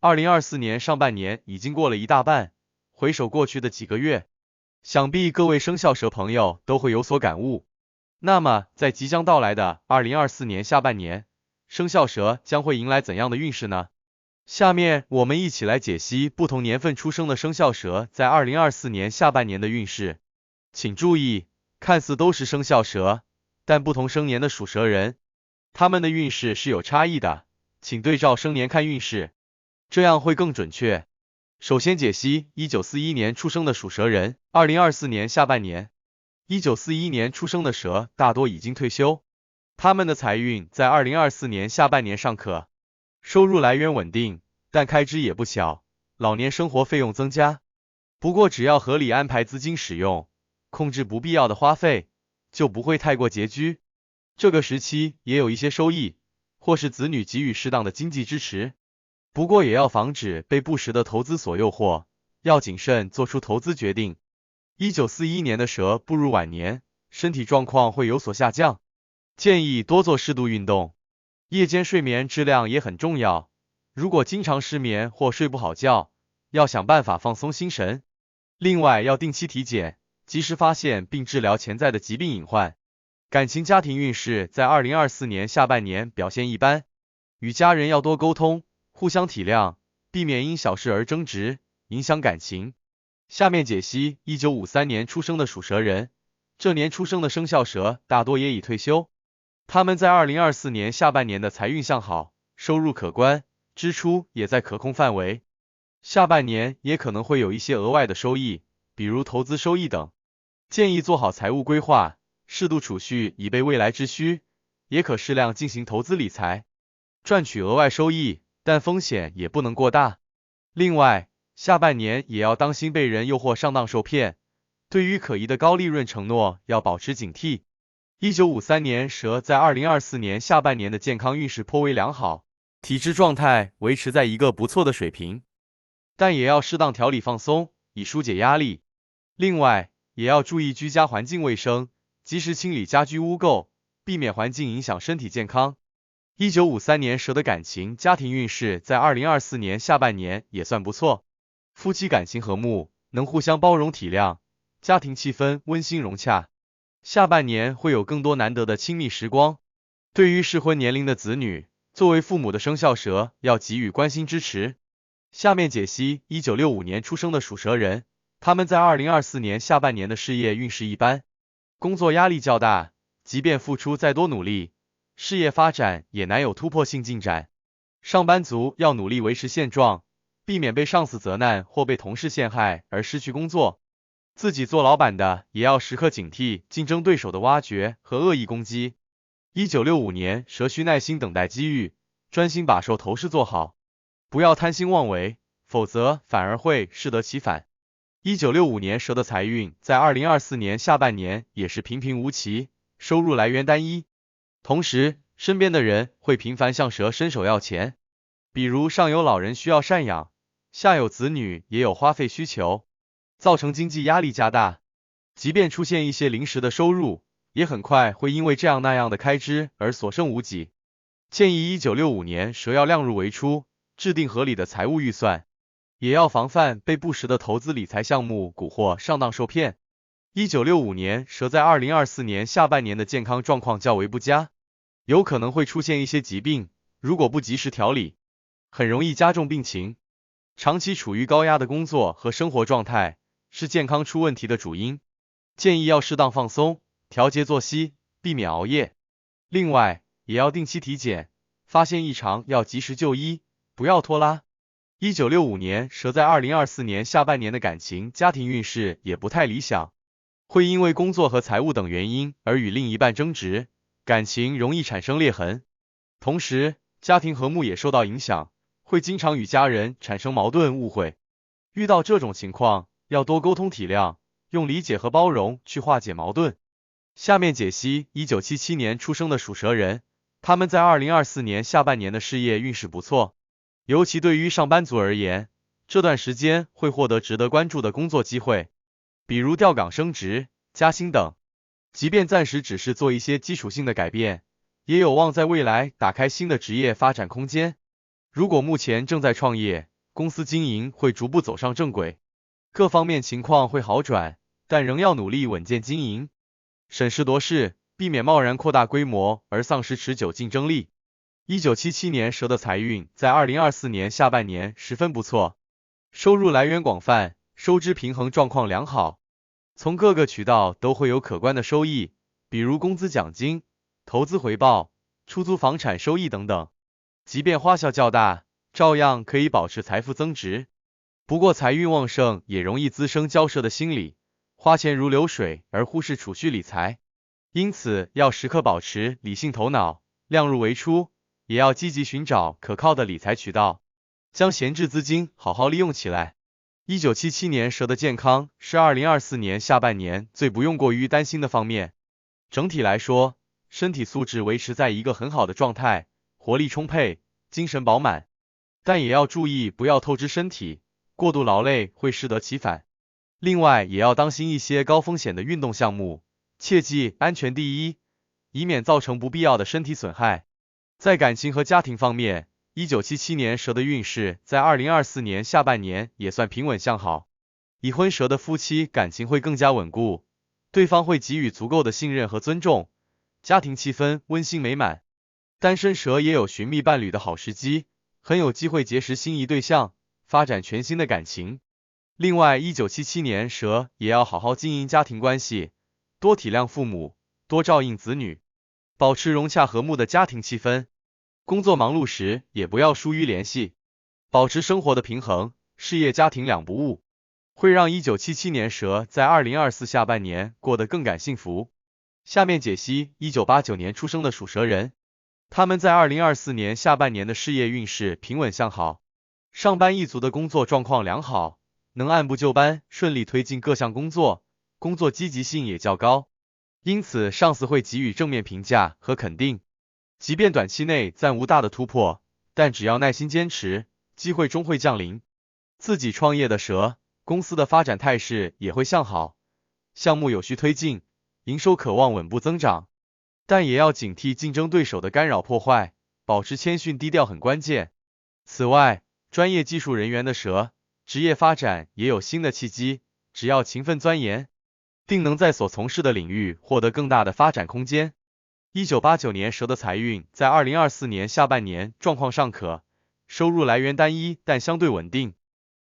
2024年上半年已经过了一大半，回首过去的几个月，想必各位生肖蛇朋友都会有所感悟。那么，在即将到来的2024年下半年，生肖蛇将会迎来怎样的运势呢？下面我们一起来解析不同年份出生的生肖蛇在2024年下半年的运势。请注意，看似都是生肖蛇，但不同生年的属蛇人，他们的运势是有差异的，请对照生年看运势，这样会更准确。首先解析1941年出生的属蛇人，2024年下半年。1941年出生的蛇大多已经退休，他们的财运在2024年下半年尚可，收入来源稳定，但开支也不小，老年生活费用增加。不过只要合理安排资金使用，控制不必要的花费，就不会太过拮据。这个时期也有一些收益，或是子女给予适当的经济支持。不过也要防止被不实的投资所诱惑，要谨慎做出投资决定。1941年的蛇步入晚年，身体状况会有所下降，建议多做适度运动。夜间睡眠质量也很重要，如果经常失眠或睡不好觉，要想办法放松心神。另外要定期体检，及时发现并治疗潜在的疾病隐患。感情家庭运势在2024年下半年表现一般，与家人要多沟通，互相体谅，避免因小事而争执，影响感情。下面解析1953年出生的属蛇人，这年出生的生肖蛇大多也已退休，他们在2024年下半年的财运向好，收入可观，支出也在可控范围。下半年也可能会有一些额外的收益，比如投资收益等，建议做好财务规划，适度储蓄以备未来之需，也可适量进行投资理财，赚取额外收益，但风险也不能过大。另外，下半年也要当心被人诱惑上当受骗，对于可疑的高利润承诺要保持警惕。1953年蛇在2024年下半年的健康运势颇为良好，体质状态维持在一个不错的水平，但也要适当调理放松，以疏解压力。另外，也要注意居家环境卫生，及时清理家居污垢，避免环境影响身体健康。1953年蛇的感情家庭运势在2024年下半年也算不错，夫妻感情和睦，能互相包容体谅，家庭气氛温馨融洽。下半年会有更多难得的亲密时光。对于适婚年龄的子女，作为父母的生肖蛇要给予关心支持。下面解析1965年出生的属蛇人，他们在2024年下半年的事业运势一般，工作压力较大，即便付出再多努力，事业发展也难有突破性进展。上班族要努力维持现状，避免被上司责难或被同事陷害而失去工作。自己做老板的也要时刻警惕竞争对手的挖掘和恶意攻击。1965年蛇需耐心等待机遇，专心把手头事做好，不要贪心妄为，否则反而会适得其反。1965年蛇的财运在2024年下半年也是平平无奇，收入来源单一，同时身边的人会频繁向蛇伸手要钱，比如上有老人需要赡养，下有子女也有花费需求，造成经济压力加大。即便出现一些临时的收入，也很快会因为这样那样的开支而所剩无几。建议1965年蛇要量入为出，制定合理的财务预算，也要防范被不实的投资理财项目蛊惑上当受骗。1965年蛇在2024年下半年的健康状况较为不佳，有可能会出现一些疾病，如果不及时调理，很容易加重病情。长期处于高压的工作和生活状态是健康出问题的主因，建议要适当放松，调节作息，避免熬夜。另外，也要定期体检，发现异常要及时就医，不要拖拉。1965年蛇在2024年下半年的感情家庭运势也不太理想，会因为工作和财务等原因而与另一半争执，感情容易产生裂痕。同时，家庭和睦也受到影响，会经常与家人产生矛盾误会。遇到这种情况，要多沟通体谅，用理解和包容去化解矛盾。下面解析1977年出生的属蛇人，他们在2024年下半年的事业运势不错，尤其对于上班族而言，这段时间会获得值得关注的工作机会，比如调岗升职、加薪等。即便暂时只是做一些基础性的改变，也有望在未来打开新的职业发展空间。如果目前正在创业，公司经营会逐步走上正轨，各方面情况会好转，但仍要努力稳健经营，审时度势，避免贸然扩大规模而丧失持久竞争力。1977年蛇的财运在2024年下半年十分不错，收入来源广泛，收支平衡状况良好，从各个渠道都会有可观的收益，比如工资奖金、投资回报、出租房产收益等等。即便花销较大，照样可以保持财富增值。不过财运旺盛也容易滋生骄奢的心理，花钱如流水而忽视储蓄理财，因此要时刻保持理性头脑，量入为出，也要积极寻找可靠的理财渠道，将闲置资金好好利用起来。1977年蛇的健康是2024年下半年最不用过于担心的方面。整体来说，身体素质维持在一个很好的状态，活力充沛，精神饱满，但也要注意不要透支身体，过度劳累会适得其反。另外也要当心一些高风险的运动项目，切记安全第一，以免造成不必要的身体损害。在感情和家庭方面，1977年蛇的运势在2024年下半年也算平稳向好，已婚蛇的夫妻感情会更加稳固，对方会给予足够的信任和尊重，家庭气氛温馨美满。单身蛇也有寻觅伴侣的好时机，很有机会结识心仪对象，发展全新的感情。另外，1977年蛇也要好好经营家庭关系，多体谅父母，多照应子女，保持融洽和睦的家庭气氛。工作忙碌时也不要疏于联系，保持生活的平衡，事业家庭两不误，会让1977年蛇在2024下半年过得更感幸福。下面解析1989年出生的属蛇人，他们在2024年下半年的事业运势平稳向好，上班一族的工作状况良好，能按部就班顺利推进各项工作，工作积极性也较高，因此上司会给予正面评价和肯定。即便短期内暂无大的突破，但只要耐心坚持，机会终会降临。自己创业的蛇，公司的发展态势也会向好，项目有序推进，营收可望稳步增长，但也要警惕竞争对手的干扰破坏，保持谦逊低调很关键。此外，专业技术人员的蛇，职业发展也有新的契机，只要勤奋钻研，定能在所从事的领域获得更大的发展空间。1989年蛇的财运在2024年下半年状况尚可，收入来源单一但相对稳定，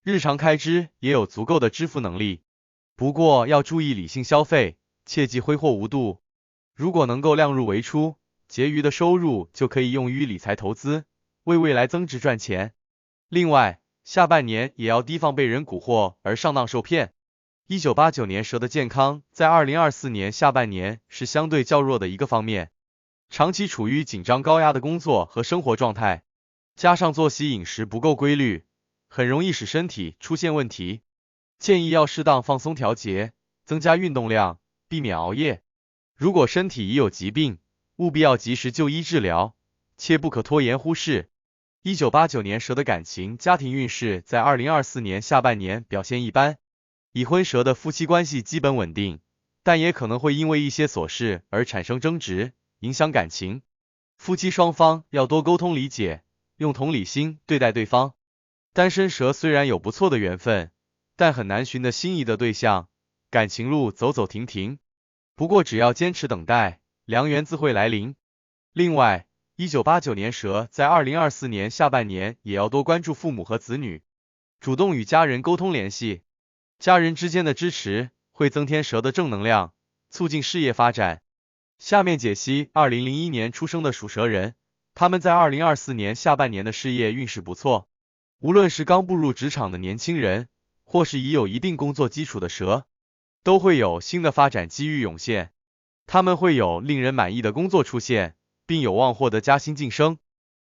日常开支也有足够的支付能力。不过要注意理性消费，切忌挥霍无度。如果能够量入为出，结余的收入就可以用于理财投资，为未来增值赚钱。另外，下半年也要提防被人蛊惑而上当受骗。1989年蛇的健康在2024年下半年是相对较弱的一个方面，长期处于紧张高压的工作和生活状态，加上作息饮食不够规律，很容易使身体出现问题。建议要适当放松调节，增加运动量，避免熬夜。如果身体已有疾病，务必要及时就医治疗，切不可拖延忽视。1989年蛇的感情家庭运势在2024年下半年表现一般，已婚蛇的夫妻关系基本稳定，但也可能会因为一些琐事而产生争执，影响感情。夫妻双方要多沟通理解，用同理心对待对方。单身蛇虽然有不错的缘分，但很难寻得心仪的对象，感情路走走停停。不过只要坚持等待，良缘自会来临。另外，1989年蛇在2024年下半年也要多关注父母和子女，主动与家人沟通联系。家人之间的支持会增添蛇的正能量，促进事业发展。下面解析2001年出生的属蛇人，他们在2024年下半年的事业运势不错，无论是刚步入职场的年轻人，或是已有一定工作基础的蛇，都会有新的发展机遇涌现。他们会有令人满意的工作出现，并有望获得加薪晋升。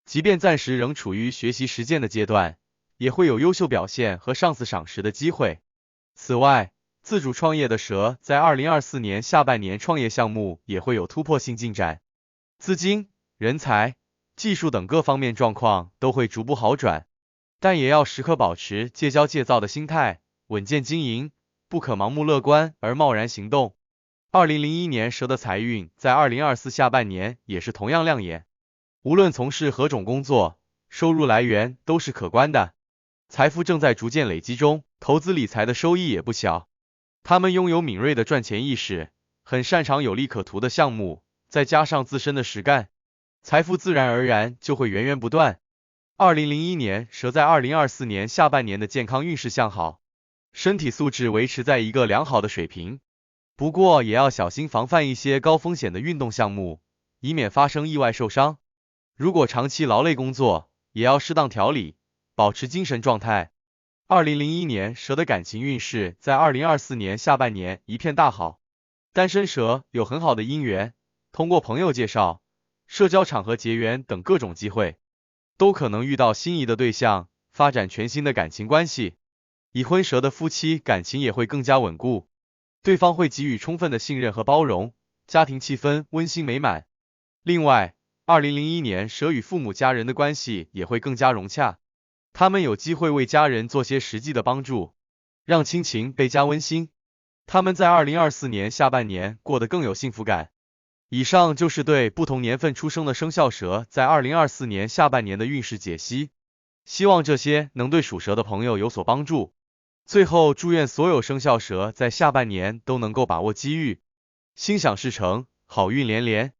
即便暂时仍处于学习实践的阶段，也会有优秀表现和上司赏识的机会。此外，自主创业的蛇在2024年下半年创业项目也会有突破性进展，资金、人才、技术等各方面状况都会逐步好转，但也要时刻保持戒骄戒躁的心态，稳健经营，不可盲目乐观而贸然行动。2001年蛇的财运在2024下半年也是同样亮眼，无论从事何种工作，收入来源都是可观的。财富正在逐渐累积中，投资理财的收益也不小。他们拥有敏锐的赚钱意识，很擅长有利可图的项目，再加上自身的实干，财富自然而然就会源源不断。2001年，蛇在2024年下半年的健康运势向好，身体素质维持在一个良好的水平。不过也要小心防范一些高风险的运动项目，以免发生意外受伤。如果长期劳累工作，也要适当调理，保持精神状态。2001年，蛇的感情运势在2024年下半年一片大好，单身蛇有很好的姻缘，通过朋友介绍、社交场合结缘等各种机会，都可能遇到心仪的对象，发展全新的感情关系。已婚蛇的夫妻感情也会更加稳固，对方会给予充分的信任和包容，家庭气氛温馨美满。另外，2001年蛇与父母家人的关系也会更加融洽，他们有机会为家人做些实际的帮助，让亲情倍加温馨。他们在2024年下半年过得更有幸福感。以上就是对不同年份出生的生肖蛇在2024年下半年的运势解析，希望这些能对属蛇的朋友有所帮助。最后，祝愿所有生肖蛇在下半年都能够把握机遇，心想事成，好运连连。